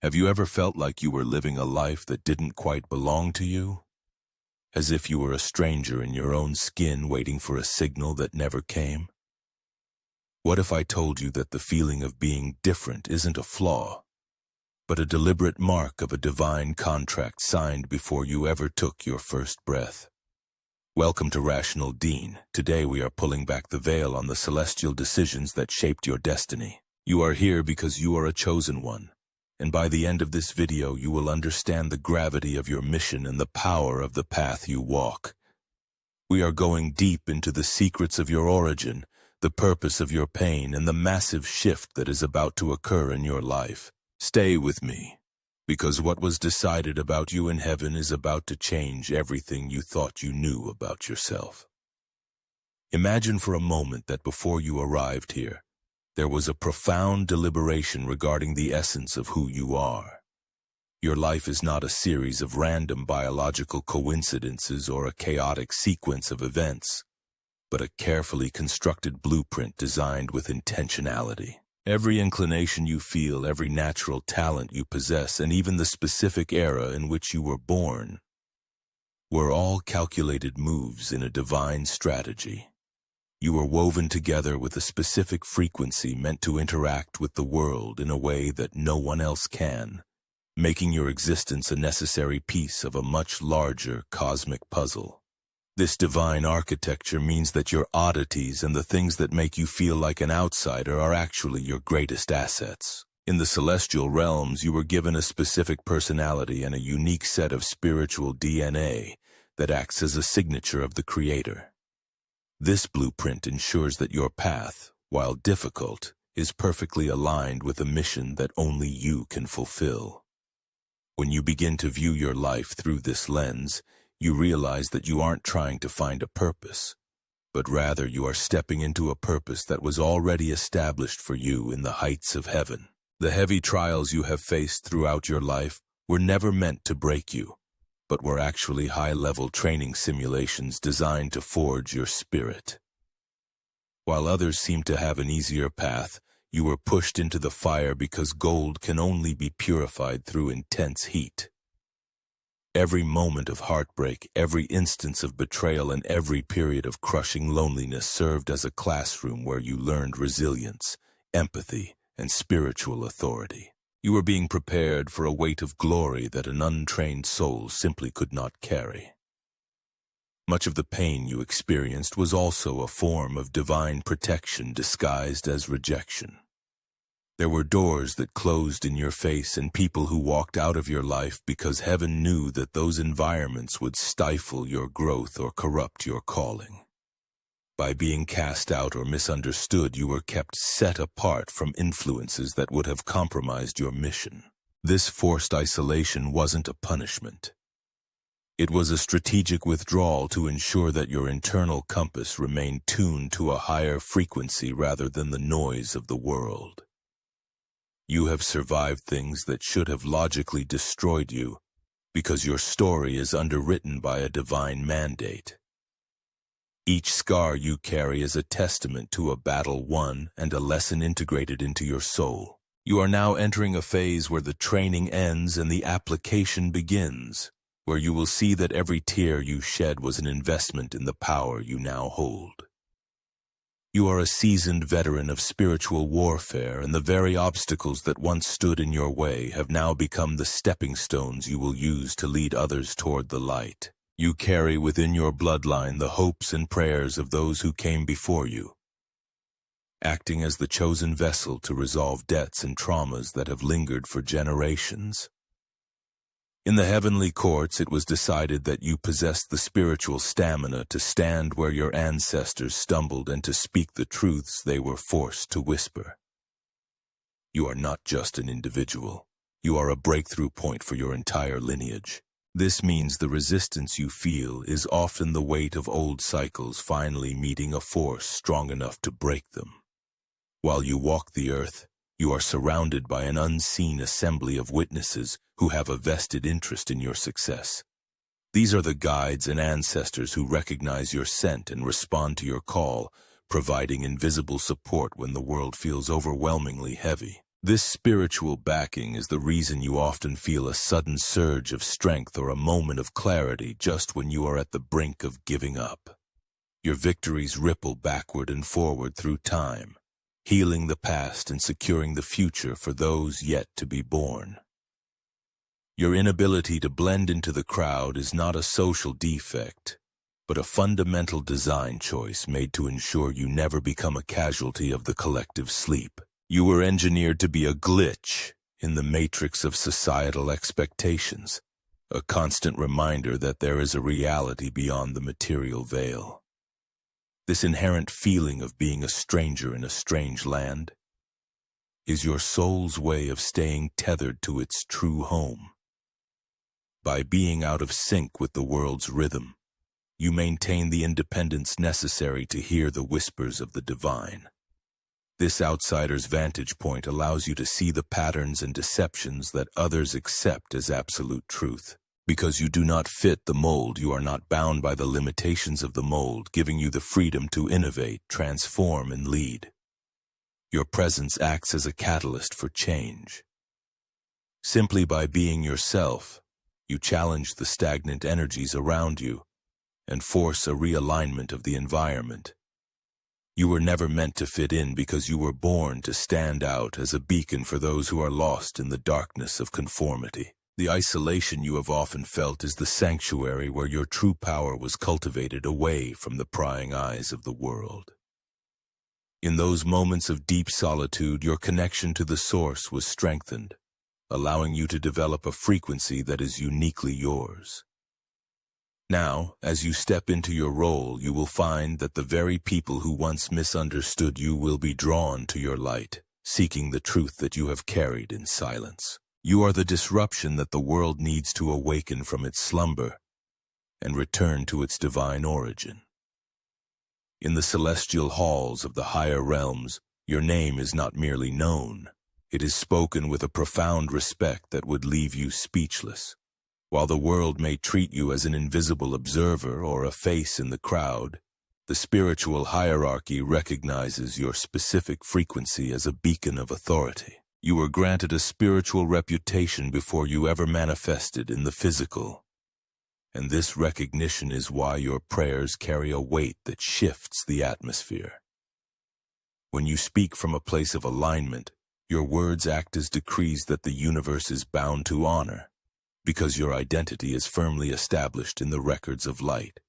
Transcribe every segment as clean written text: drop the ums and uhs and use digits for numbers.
Have you ever felt like you were living a life that didn't quite belong to you? As if you were a stranger in your own skin waiting for a signal that never came? What if I told you that the feeling of being different isn't a flaw, but a deliberate mark of a divine contract signed before you ever took your first breath? Welcome to RationalDeen. Today we are pulling back the veil on the celestial decisions that shaped your destiny. You are here because you are a chosen one, and by the end of this video you will understand the gravity of your mission and the power of the path you walk. We are going deep into the secrets of your origin, the purpose of your pain, and the massive shift that is about to occur in your life. Stay with me, because what was decided about you in heaven is about to change everything you thought you knew about yourself. Imagine for a moment that before you arrived here, there was a profound deliberation regarding the essence of who you are. Your life is not a series of random biological coincidences or a chaotic sequence of events, but a carefully constructed blueprint designed with intentionality. Every inclination you feel, every natural talent you possess, and even the specific era in which you were born, were all calculated moves in a divine strategy. You were woven together with a specific frequency meant to interact with the world in a way that no one else can, making your existence a necessary piece of a much larger cosmic puzzle. This divine architecture means that your oddities and the things that make you feel like an outsider are actually your greatest assets. In the celestial realms, you were given a specific personality and a unique set of spiritual DNA that acts as a signature of the Creator. This blueprint ensures that your path, while difficult, is perfectly aligned with a mission that only you can fulfill. When you begin to view your life through this lens, you realize that you aren't trying to find a purpose, but rather you are stepping into a purpose that was already established for you in the heights of heaven. The heavy trials you have faced throughout your life were never meant to break you, but were actually high-level training simulations designed to forge your spirit. While others seem to have an easier path, you were pushed into the fire because gold can only be purified through intense heat. Every moment of heartbreak, every instance of betrayal, and every period of crushing loneliness served as a classroom where you learned resilience, empathy, and spiritual authority. You were being prepared for a weight of glory that an untrained soul simply could not carry. Much of the pain you experienced was also a form of divine protection disguised as rejection. There were doors that closed in your face and people who walked out of your life because heaven knew that those environments would stifle your growth or corrupt your calling. By being cast out or misunderstood, you were kept set apart from influences that would have compromised your mission. This forced isolation wasn't a punishment. It was a strategic withdrawal to ensure that your internal compass remained tuned to a higher frequency rather than the noise of the world. You have survived things that should have logically destroyed you because your story is underwritten by a divine mandate. Each scar you carry is a testament to a battle won and a lesson integrated into your soul. You are now entering a phase where the training ends and the application begins, where you will see that every tear you shed was an investment in the power you now hold. You are a seasoned veteran of spiritual warfare, and the very obstacles that once stood in your way have now become the stepping stones you will use to lead others toward the light. You carry within your bloodline the hopes and prayers of those who came before you, acting as the chosen vessel to resolve debts and traumas that have lingered for generations. In the heavenly courts, it was decided that you possessed the spiritual stamina to stand where your ancestors stumbled and to speak the truths they were forced to whisper. You are not just an individual. You are a breakthrough point for your entire lineage. This means the resistance you feel is often the weight of old cycles finally meeting a force strong enough to break them. While you walk the earth, you are surrounded by an unseen assembly of witnesses who have a vested interest in your success. These are the guides and ancestors who recognize your scent and respond to your call, providing invisible support when the world feels overwhelmingly heavy. This spiritual backing is the reason you often feel a sudden surge of strength or a moment of clarity just when you are at the brink of giving up. Your victories ripple backward and forward through time, healing the past and securing the future for those yet to be born. Your inability to blend into the crowd is not a social defect, but a fundamental design choice made to ensure you never become a casualty of the collective sleep. You were engineered to be a glitch in the matrix of societal expectations, a constant reminder that there is a reality beyond the material veil. This inherent feeling of being a stranger in a strange land is your soul's way of staying tethered to its true home. By being out of sync with the world's rhythm, you maintain the independence necessary to hear the whispers of the divine. This outsider's vantage point allows you to see the patterns and deceptions that others accept as absolute truth. Because you do not fit the mold, you are not bound by the limitations of the mold, giving you the freedom to innovate, transform, and lead. Your presence acts as a catalyst for change. Simply by being yourself, you challenge the stagnant energies around you and force a realignment of the environment. You were never meant to fit in because you were born to stand out as a beacon for those who are lost in the darkness of conformity. The isolation you have often felt is the sanctuary where your true power was cultivated away from the prying eyes of the world. In those moments of deep solitude, your connection to the source was strengthened, allowing you to develop a frequency that is uniquely yours. Now, as you step into your role, you will find that the very people who once misunderstood you will be drawn to your light, seeking the truth that you have carried in silence. You are the disruption that the world needs to awaken from its slumber and return to its divine origin. In the celestial halls of the higher realms, your name is not merely known, it is spoken with a profound respect that would leave you speechless. While the world may treat you as an invisible observer or a face in the crowd, the spiritual hierarchy recognizes your specific frequency as a beacon of authority. You were granted a spiritual reputation before you ever manifested in the physical, and this recognition is why your prayers carry a weight that shifts the atmosphere. When you speak from a place of alignment, your words act as decrees that the universe is bound to honor, because your identity is firmly established in the records of light.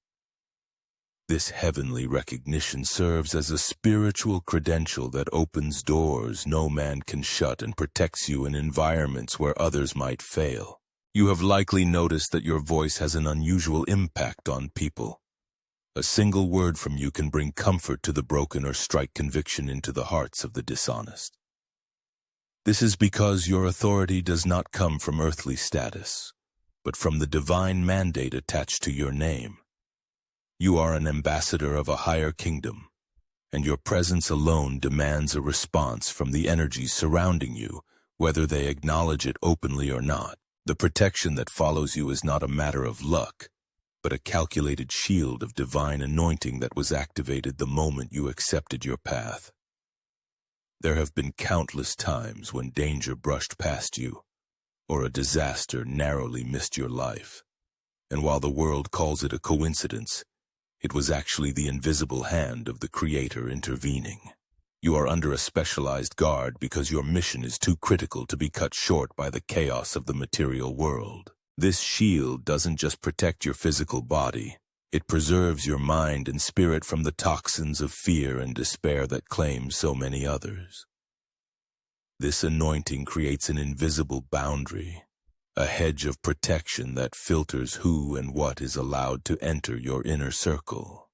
This heavenly recognition serves as a spiritual credential that opens doors no man can shut and protects you in environments where others might fail. You have likely noticed that your voice has an unusual impact on people. A single word from you can bring comfort to the broken or strike conviction into the hearts of the dishonest. This is because your authority does not come from earthly status, but from the divine mandate attached to your name. You are an ambassador of a higher kingdom, and your presence alone demands a response from the energies surrounding you, whether they acknowledge it openly or not. The protection that follows you is not a matter of luck, but a calculated shield of divine anointing that was activated the moment you accepted your path. There have been countless times when danger brushed past you, or a disaster narrowly missed your life. And while the world calls it a coincidence, it was actually the invisible hand of the Creator intervening. You are under a specialized guard because your mission is too critical to be cut short by the chaos of the material world. This shield doesn't just protect your physical body, it preserves your mind and spirit from the toxins of fear and despair that claim so many others. This anointing creates an invisible boundary, a hedge of protection that filters who and what is allowed to enter your inner circle.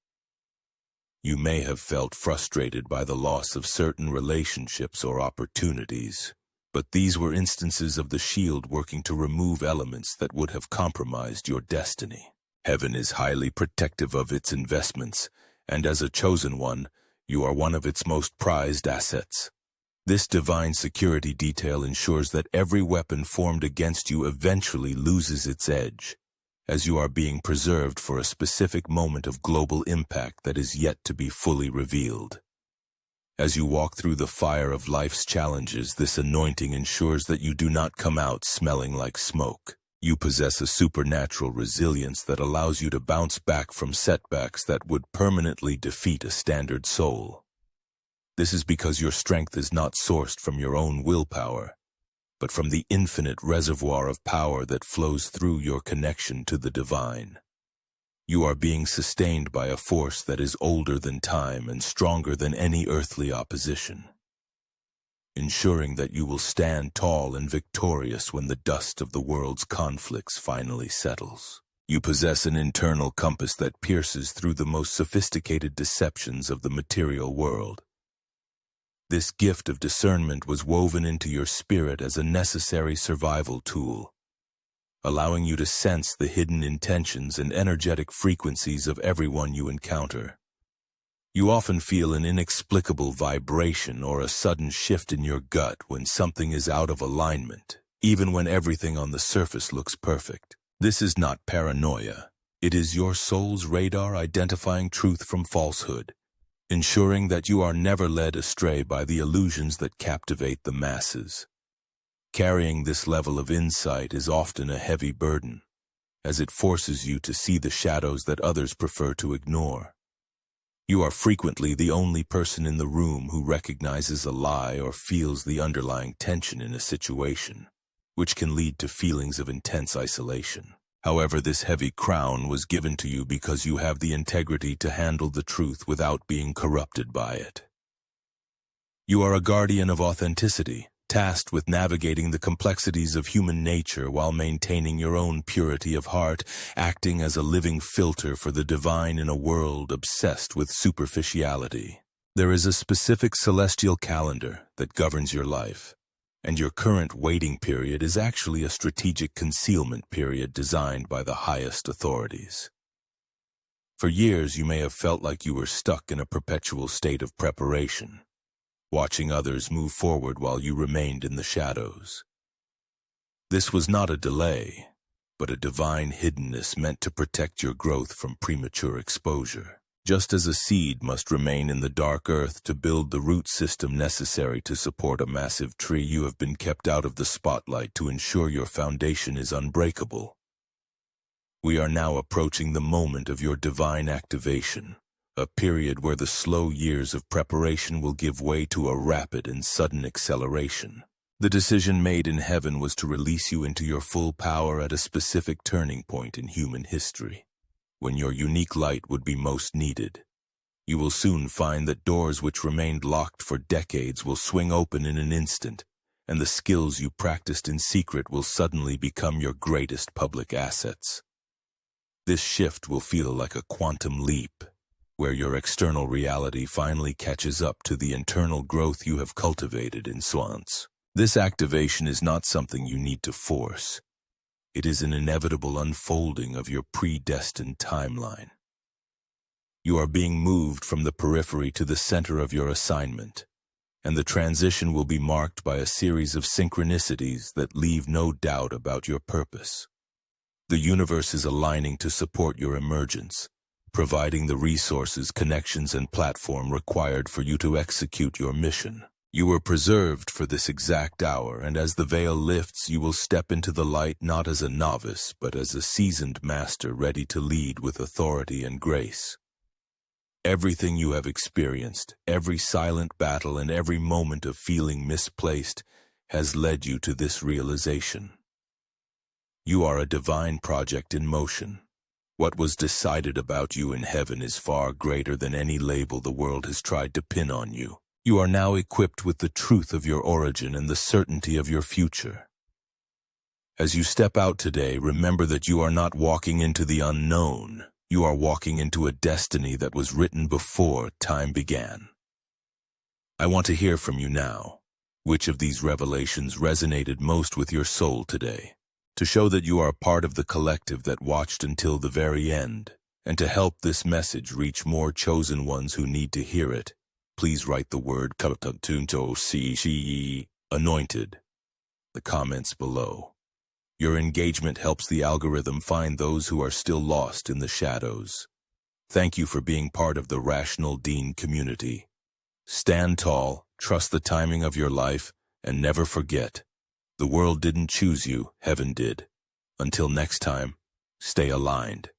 You may have felt frustrated by the loss of certain relationships or opportunities, but these were instances of the shield working to remove elements that would have compromised your destiny. Heaven is highly protective of its investments, and as a chosen one, you are one of its most prized assets. This divine security detail ensures that every weapon formed against you eventually loses its edge, as you are being preserved for a specific moment of global impact that is yet to be fully revealed. As you walk through the fire of life's challenges, this anointing ensures that you do not come out smelling like smoke. You possess a supernatural resilience that allows you to bounce back from setbacks that would permanently defeat a standard soul. This is because your strength is not sourced from your own willpower, but from the infinite reservoir of power that flows through your connection to the divine. You are being sustained by a force that is older than time and stronger than any earthly opposition, ensuring that you will stand tall and victorious when the dust of the world's conflicts finally settles. You possess an internal compass that pierces through the most sophisticated deceptions of the material world. This gift of discernment was woven into your spirit as a necessary survival tool, allowing you to sense the hidden intentions and energetic frequencies of everyone you encounter. You often feel an inexplicable vibration or a sudden shift in your gut when something is out of alignment, even when everything on the surface looks perfect. This is not paranoia. It is your soul's radar identifying truth from falsehood, ensuring that you are never led astray by the illusions that captivate the masses. Carrying this level of insight is often a heavy burden, as it forces you to see the shadows that others prefer to ignore. You are frequently the only person in the room who recognizes a lie or feels the underlying tension in a situation, which can lead to feelings of intense isolation. However, this heavy crown was given to you because you have the integrity to handle the truth without being corrupted by it. You are a guardian of authenticity, tasked with navigating the complexities of human nature while maintaining your own purity of heart, acting as a living filter for the divine in a world obsessed with superficiality. There is a specific celestial calendar that governs your life, and your current waiting period is actually a strategic concealment period designed by the highest authorities. For years, you may have felt like you were stuck in a perpetual state of preparation, watching others move forward while you remained in the shadows. This was not a delay, but a divine hiddenness meant to protect your growth from premature exposure. Just as a seed must remain in the dark earth to build the root system necessary to support a massive tree, you have been kept out of the spotlight to ensure your foundation is unbreakable. We are now approaching the moment of your divine activation, a period where the slow years of preparation will give way to a rapid and sudden acceleration. The decision made in heaven was to release you into your full power at a specific turning point in human history, when your unique light would be most needed. You will soon find that doors which remained locked for decades will swing open in an instant, and the skills you practiced in secret will suddenly become your greatest public assets. This shift will feel like a quantum leap, where your external reality finally catches up to the internal growth you have cultivated in swans. This activation is not something you need to force. It is an inevitable unfolding of your predestined timeline. You are being moved from the periphery to the center of your assignment, and the transition will be marked by a series of synchronicities that leave no doubt about your purpose. The universe is aligning to support your emergence, providing the resources, connections, and platform required for you to execute your mission. You were preserved for this exact hour, and as the veil lifts, you will step into the light not as a novice, but as a seasoned master ready to lead with authority and grace. Everything you have experienced, every silent battle, and every moment of feeling misplaced has led you to this realization. You are a divine project in motion. What was decided about you in heaven is far greater than any label the world has tried to pin on you. You are now equipped with the truth of your origin and the certainty of your future. As you step out today, remember that you are not walking into the unknown. You are walking into a destiny that was written before time began. I want to hear from you now. Which of these revelations resonated most with your soul today? To show that you are part of the collective that watched until the very end, and to help this message reach more chosen ones who need to hear it, please write the word anointed, the comments below. Your engagement helps the algorithm find those who are still lost in the shadows. Thank you for being part of the RationalDeen community. Stand tall, trust the timing of your life, and never forget. The world didn't choose you, heaven did. Until next time, stay aligned.